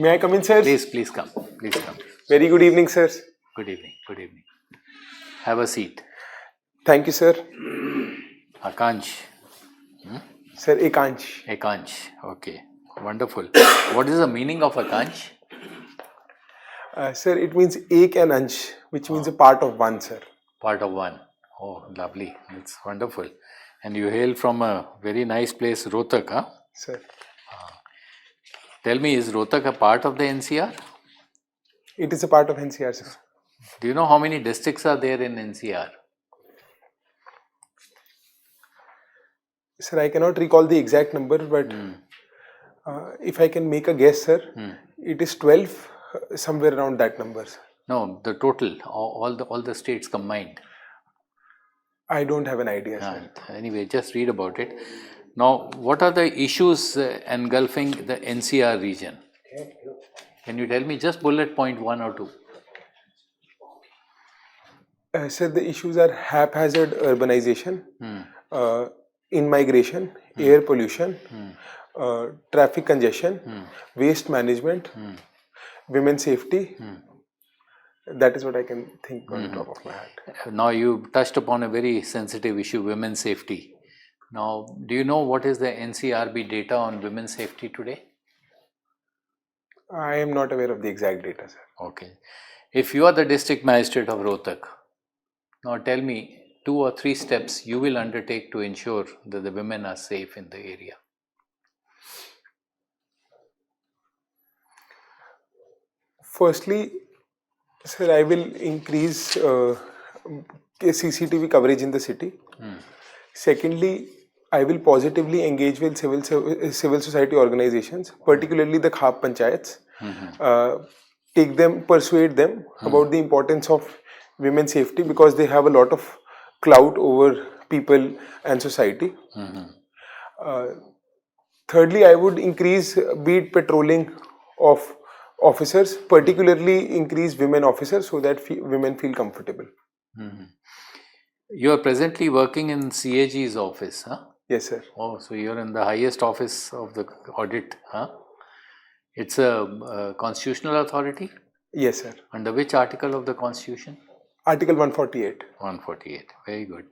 May I come in, sir? Please come. Please come. Very good evening, sir. Good evening. Good evening. Have a seat. Thank you, sir. Akansh. Sir, Ekansh. Akansh. Okay. Wonderful. What is the meaning of Akansh? Sir, it means ek and ansh, which means a part of one, sir. Part of one. Oh, lovely. It's wonderful. And you hail from a very nice place, Rohtak, huh? Sir. Tell me, is Rohtak a part of the NCR? It is a part of NCR, sir. Do you know how many districts are there in NCR? Sir, I cannot recall the exact number, but if I can make a guess, sir, it is 12, somewhere around that number, sir. No, the total, all the states combined. I don't have an idea, sir. Anyway, just read about it. Now, what are the issues engulfing the NCR region? Can you tell me just bullet point 1 or 2? Sir, the issues are haphazard urbanization, in-migration, air pollution, traffic congestion, waste management, women's safety. That is what I can think on the top of my head. Now, you touched upon a very sensitive issue, women's safety. Now, do you know what is the NCRB data on women's safety today? I am not aware of the exact data, sir. Okay. If you are the district magistrate of Rohtak, now tell me 2 or 3 steps you will undertake to ensure that the women are safe in the area. Firstly, sir, I will increase CCTV coverage in the city. Secondly, I will positively engage with civil society organizations, particularly the Khap Panchayats. Persuade them about the importance of women's safety because they have a lot of clout over people and society. Thirdly, I would increase beat patrolling of officers, particularly increase women officers so that women feel comfortable. You are presently working in CAG's office, huh? Yes, sir. Oh, so you're in the highest office of the audit, huh? It's a constitutional authority? Yes, sir. Under which article of the Constitution? Article 148. 148. Very good.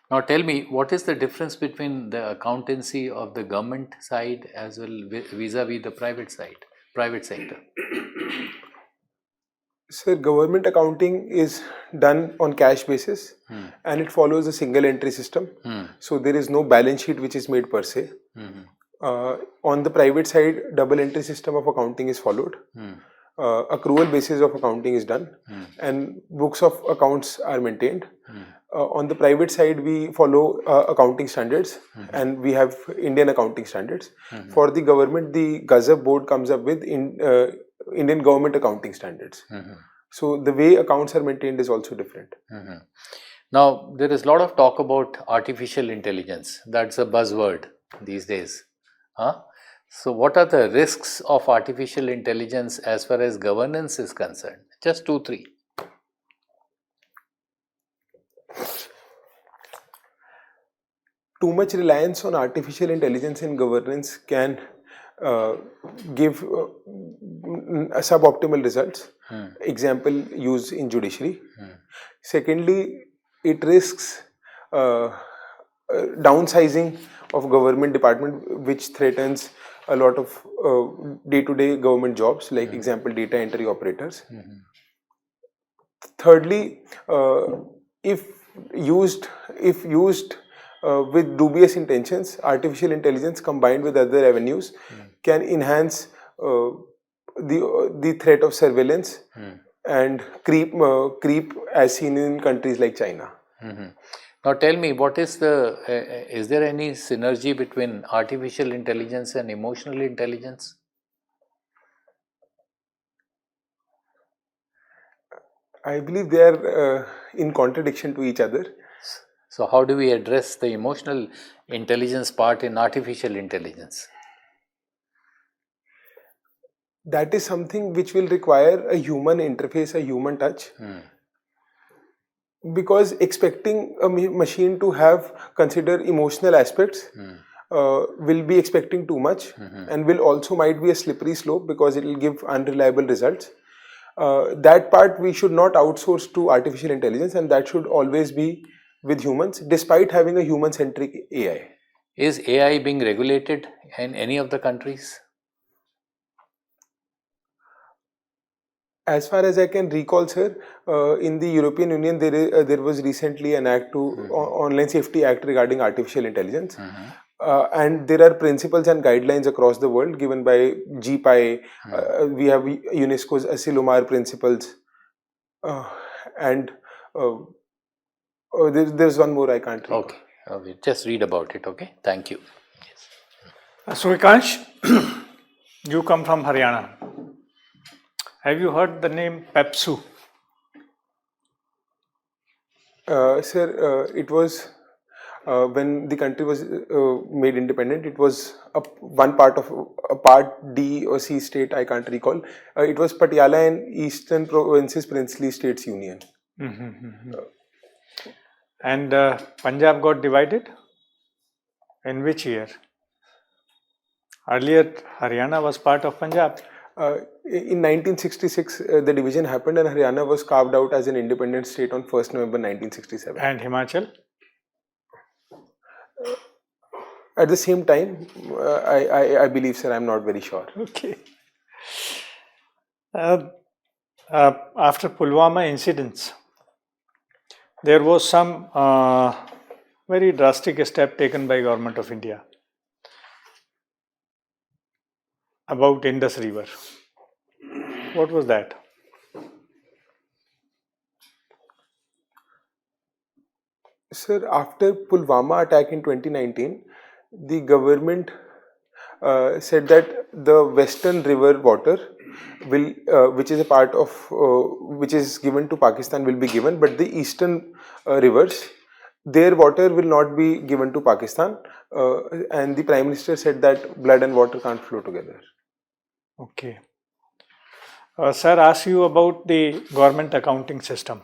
Now tell me, what is the difference between the accountancy of the government side as well vis-a-vis the private sector? Sir, government accounting is done on cash basis and it follows a single entry system. So there is no balance sheet which is made per se. On the private side, double entry system of accounting is followed. Accrual basis of accounting is done and books of accounts are maintained. On the private side, we follow accounting standards and we have Indian accounting standards. For the government, the Gazab board comes up with Indian government accounting standards. So the way accounts are maintained is also different. Now, there is a lot of talk about artificial intelligence. That's a buzzword these days. So what are the risks of artificial intelligence as far as governance is concerned? Just 2, 3. Too much reliance on artificial intelligence in governance can give suboptimal results. Example, use in judiciary. Secondly, it risks downsizing of government department, which threatens a lot of day-to-day government jobs, like example, data entry operators. Thirdly, if used with dubious intentions, artificial intelligence combined with other avenues can enhance the threat of surveillance and creep as seen in countries like China. Now tell me, is there any synergy between artificial intelligence and emotional intelligence? I believe they are in contradiction to each other. So how do we address the emotional intelligence part in artificial intelligence? That is something which will require a human interface, a human touch. Because expecting a machine to consider emotional aspects will be expecting too much and will also might be a slippery slope because it will give unreliable results. That part we should not outsource to artificial intelligence, and that should always be with humans, despite having a human-centric AI. Is AI being regulated in any of the countries? As far as I can recall, sir, in the European Union, there was recently an act to Online Safety Act regarding artificial intelligence, and there are principles and guidelines across the world given by GPI. We have UNESCO's Asilomar principles, and there's one more I can't recall. Okay, just read about it. Okay, thank you. So Vikansh, you come from Haryana. Have you heard the name Pepsu? Sir, it was when the country was made independent. It was one part of a part D or C state. I can't recall. It was Patiala and Eastern Provinces Princely States Union. And Punjab got divided? In which year? Earlier, Haryana was part of Punjab. In 1966, the division happened and Haryana was carved out as an independent state on 1st November 1967. And Himachal? At the same time, I believe, sir, I'm not very sure. Okay. After Pulwama incidents, there was some very drastic step taken by Government of India about Indus River. What was that? Sir, after Pulwama attack in 2019, the government said that the western river water will, which is a part of, which is given to Pakistan, will be given, but the eastern rivers, their water will not be given to Pakistan, and the Prime Minister said that blood and water can't flow together. Okay. Sir, ask you about the government accounting system.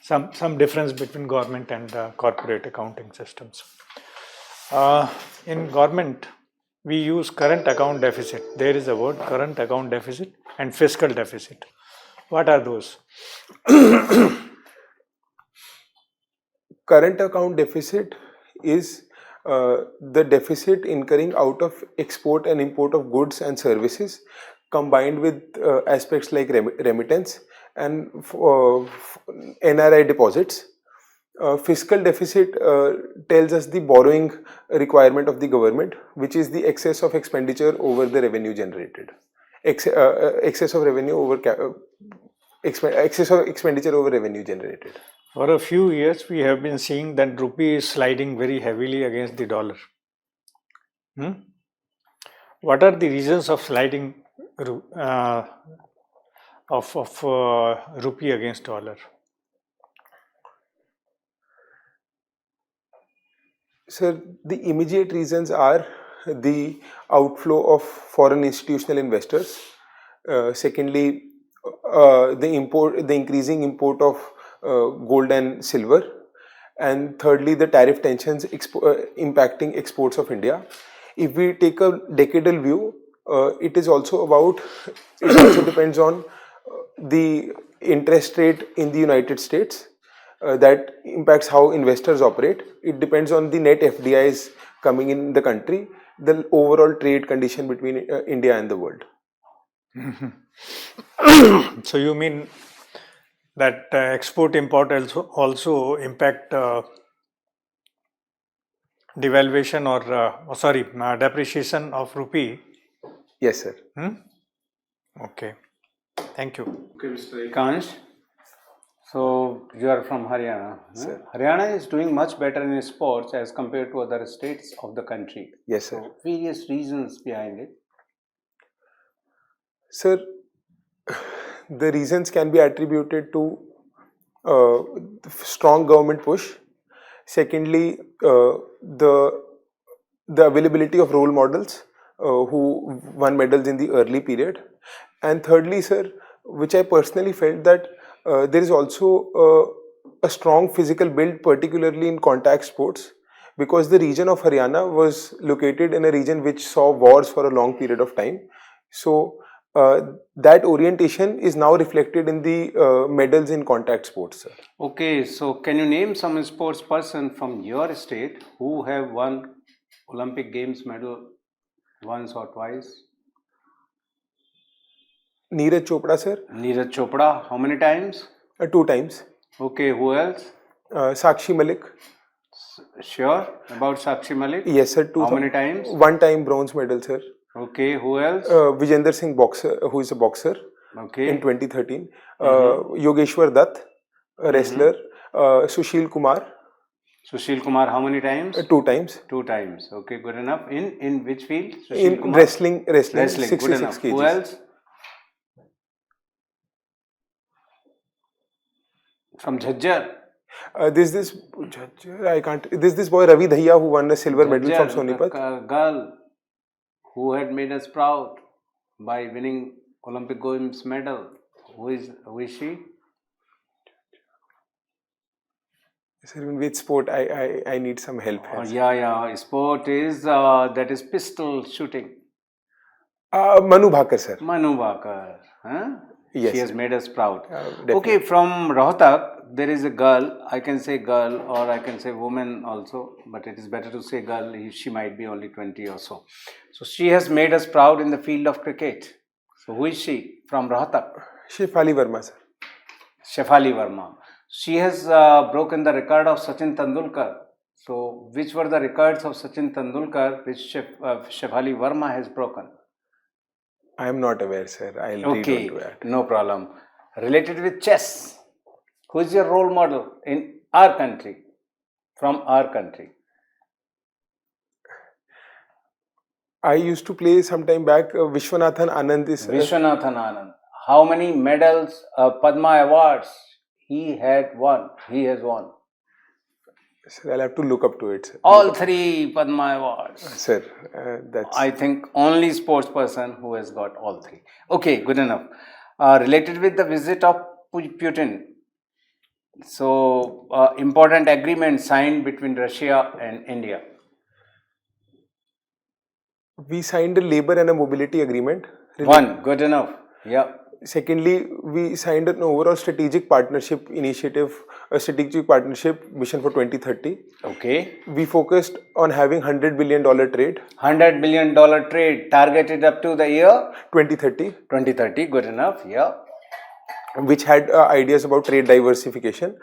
Some difference between government and corporate accounting systems. In government, we use current account deficit. There is a word, current account deficit and fiscal deficit. What are those? Current account deficit is the deficit incurring out of export and import of goods and services, combined with aspects like remittance and NRI deposits. Fiscal deficit tells us the borrowing requirement of the government, which is the excess of expenditure over the revenue generated. Excess of revenue over excess of expenditure over revenue generated. For a few years, we have been seeing that rupee is sliding very heavily against the dollar. What are the reasons of sliding of rupee against dollar? Sir, the immediate reasons are the outflow of foreign institutional investors. Secondly, the increasing import of gold and silver, and thirdly, the tariff tensions impacting exports of India. If we take a decadal view, it also depends on the interest rate in the United States. That impacts how investors operate. It depends on the net FDIs coming in the country, the overall trade condition between India and the world. So you mean that export import also impact devaluation or depreciation of rupee? Yes, sir. Okay. Thank you. Okay, Mr. Vikansh. So you are from Haryana. Sir. Haryana is doing much better in sports as compared to other states of the country. Yes, sir. So, various reasons behind it. Sir, the reasons can be attributed to strong government push. Secondly, the availability of role models who won medals in the early period. And thirdly, sir, which I personally felt that there is also a strong physical build, particularly in contact sports, because the region of Haryana was located in a region which saw wars for a long period of time. So that orientation is now reflected in the medals in contact sports, sir. Okay, so can you name some sports person from your state who have won Olympic Games medal once or twice? Neeraj Chopra, sir, Neeraj Chopra, how many times? 2 times. Okay, who else? Sakshi Malik, Sure about Sakshi Malik? yes, sir, 2 How many times? 1 time bronze medal, sir. Okay, who else? Vijender Singh, boxer, who is a boxer, Okay, in 2013. Yogeshwar Dutt, a wrestler. Sushil Kumar, Sushil Kumar, how many times? 2 times. 2 times. Okay, good enough. In which field? Sushil In Kumar? wrestling, Wrestling, good 66 enough. kgs. Who else? From Jhajjar. This boy Ravi Dhaiya who won a silver medal from Jhajjar, Sonipat. the girl who had made us proud by winning Olympic Games medal. Who is she? Sir, in which sport I need some help here. Yeah. Sport is that is pistol shooting. Manu Bhaker, sir. Manu Bhaker. Huh? Yes, She has sir. made us proud. Definitely. Okay, from Rohtak, there is a girl. I can say girl or I can say woman also, but it is better to say girl. She might be only 20 or so. So she has made us proud in the field of cricket. So who is she? From Rohtak. Shefali Verma, sir. Shefali Verma. She has broken the record of Sachin Tendulkar. So which were the records of Sachin Tendulkar which Shefali Verma has broken? I am not aware, sir. I'll read Okay, on to that. no problem. Related with chess, who is your role model in our country, from our country? I used to play some time back. Vishwanathan Anand is. Vishwanathan Anand. How many medals, Padma awards he had won? He has won. Sir, I'll have to look up to it, sir. All 3 Padma awards. Sir, that's. I think only sports person who has got all 3. Okay, good enough. Related with the visit of Putin. So, important agreement signed between Russia and India. We signed a labor and a mobility agreement. One, good enough. Yeah. Secondly, we signed an overall strategic partnership initiative, a strategic partnership mission for 2030. Okay. We focused on having $100 billion trade, $100 billion trade targeted up to the year 2030, 2030. Good enough. Yeah. which had ideas about trade diversification.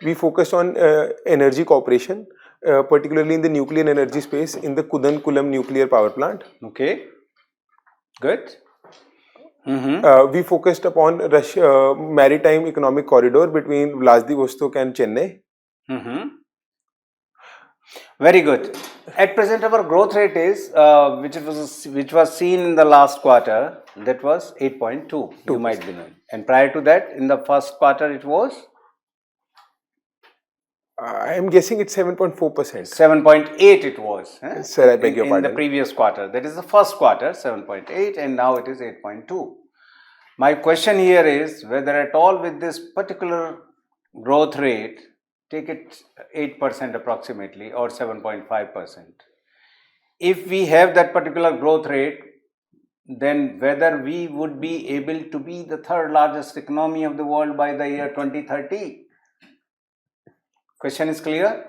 We focused on energy cooperation, particularly in the nuclear energy space in the Kudankulam nuclear power plant. Okay. Good. We focused upon Russia, maritime economic corridor between Vladivostok and Chennai. Very good. At present, our growth rate is which was seen in the last quarter. That was 8.2. You might be knowing. And prior to that, in the first quarter, it was I am guessing it's 7.4%. 7.8. It was. Sir, I beg your In pardon. the previous quarter. That is the first quarter, 7.8, and now it is 8.2. My question here is whether at all with this particular growth rate, take it 8% approximately or 7.5%. If we have that particular growth rate, then whether we would be able to be the 3rd largest economy of the world by the year 2030. Question is clear?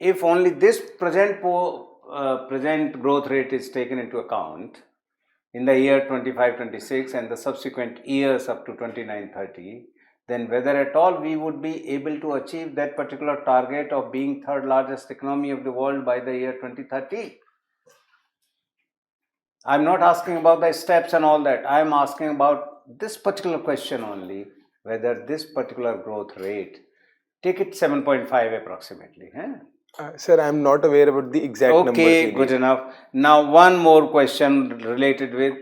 If only this present growth rate is taken into account in the year 25-26 and the subsequent years up to 29-30, then whether at all we would be able to achieve that particular target of being 3rd largest economy of the world by the year 2030. I am not asking about the steps and all that. I am asking about this particular question only, whether this particular growth rate, take it 7.5 approximately. Sir, I am not aware about the exact numbers. Okay, good enough. Now one more question related with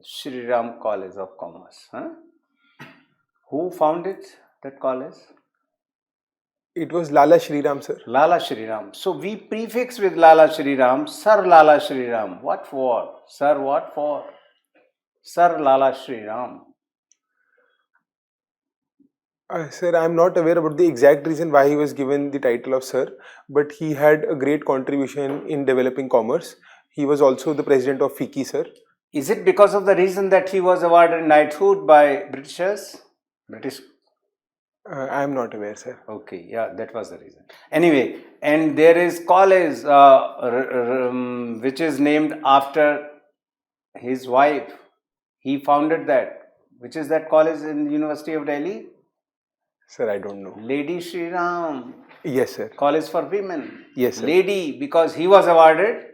Shri Ram College of Commerce. Who founded that college? It was Lala Shriram, sir. Lala Shriram. So we prefix with Lala Shriram, Sir Lala Shriram. What for? Sir, what for? Sir Lala Shriram. Sir, I'm not aware about the exact reason why he was given the title of sir, but he had a great contribution in developing commerce. He was also the president of FICCI, sir. Is it because of the reason that he was awarded knighthood by British? I'm not aware, sir. Okay, yeah, that was the reason. Anyway, and there is college which is named after his wife. He founded that. Which is that college in the University of Delhi? Sir, I don't know. Lady Shri Ram Yes, sir. College for Women. Yes, sir. Lady, because he was awarded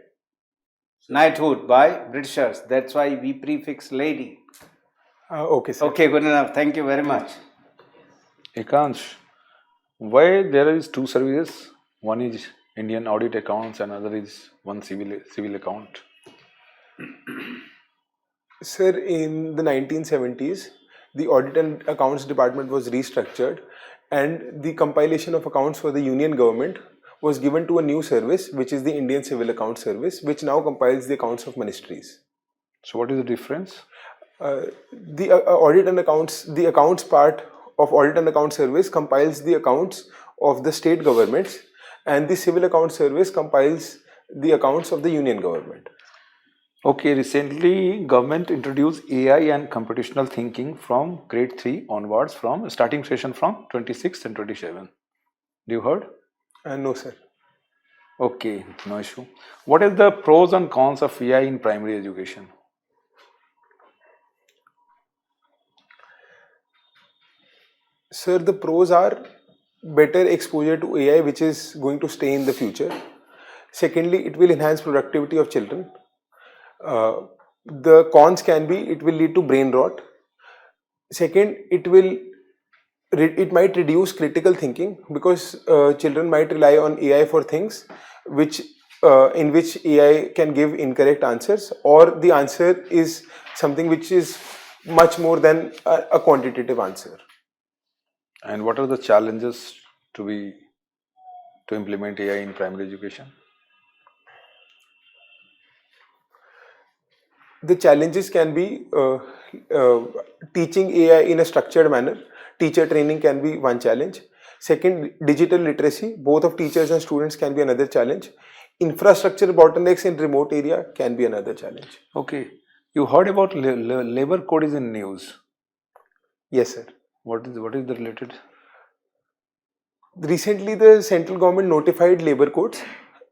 knighthood by Britishers. That's why we prefix lady. Okay, sir. Okay, good enough. Thank you very much. Ekansh, why there is two services? One is Indian audit accounts and other is one civil account. Sir, in the 1970s, the Audit and Accounts Department was restructured and the compilation of accounts for the Union government was given to a new service, which is the Indian Civil Account Service, which now compiles the accounts of ministries. So what is the difference? The Audit and Accounts, the accounts part of Audit and Account Service compiles the accounts of the state governments, and the Civil Account Service compiles the accounts of the Union government. Okay, recently government introduced AI and computational thinking from grade 3 onwards from starting session from 26 and 27. Do you heard? No, sir. Okay, no issue. What is the pros and cons of AI in primary education? Sir, the pros are better exposure to AI, which is going to stay in the future. Secondly, it will enhance productivity of children. The cons can be it will lead to brain rot. Second, it might reduce critical thinking because children might rely on AI for things which in which AI can give incorrect answers, or the answer is something which is much more than a quantitative answer. And what are the challenges to implement AI in primary education? The challenges can be teaching AI in a structured manner. Teacher training can be one challenge. Second, digital literacy, both of teachers and students, can be another challenge. Infrastructure bottlenecks in remote area can be another challenge. Okay, you heard about labor code is in news. Yes, sir. What is the related? Recently, the central government notified labor codes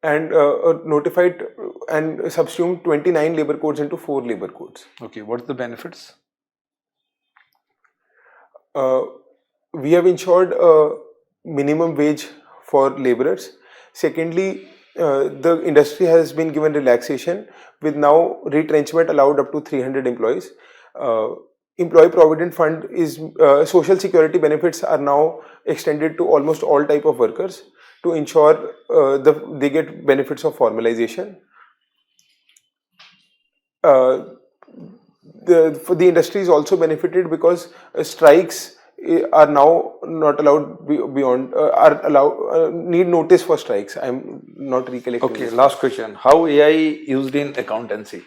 and notified and subsumed 29 labor codes into 4 labor codes. Okay, what's the benefits? We have ensured a minimum wage for laborers. Secondly, the industry has been given relaxation with now retrenchment allowed up to 300 employees. Employee Provident Fund is social security benefits are now extended to almost all type of workers to ensure they get benefits of formalization. The industry is also benefited because strikes are now not allowed beyond need notice for strikes. I'm not recollecting. Okay, last question. How AI used in accountancy?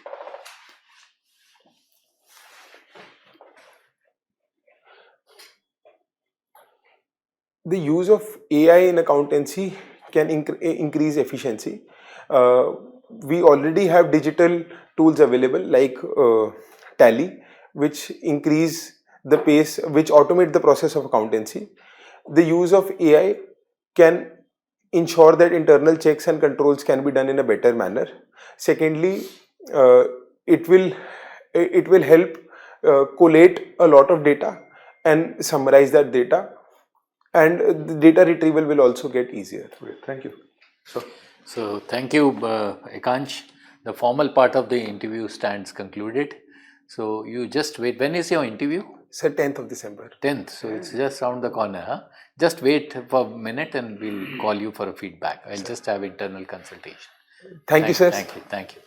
The use of AI in accountancy can increase efficiency. We already have digital tools available like Tally, which increase the pace, which automate the process of accountancy. The use of AI can ensure that internal checks and controls can be done in a better manner. Secondly, it will help collate a lot of data and summarize that data, and the data retrieval will also get easier. Okay, thank you. So thank you, Ekansh. The formal part of the interview stands concluded. So you just wait. When is your interview? Sir, 10th of December. 10th. So it's just around the corner. Huh? Just wait for a minute and we'll call you for a feedback. I'll just have internal consultation. Thank you, sir. Thank you.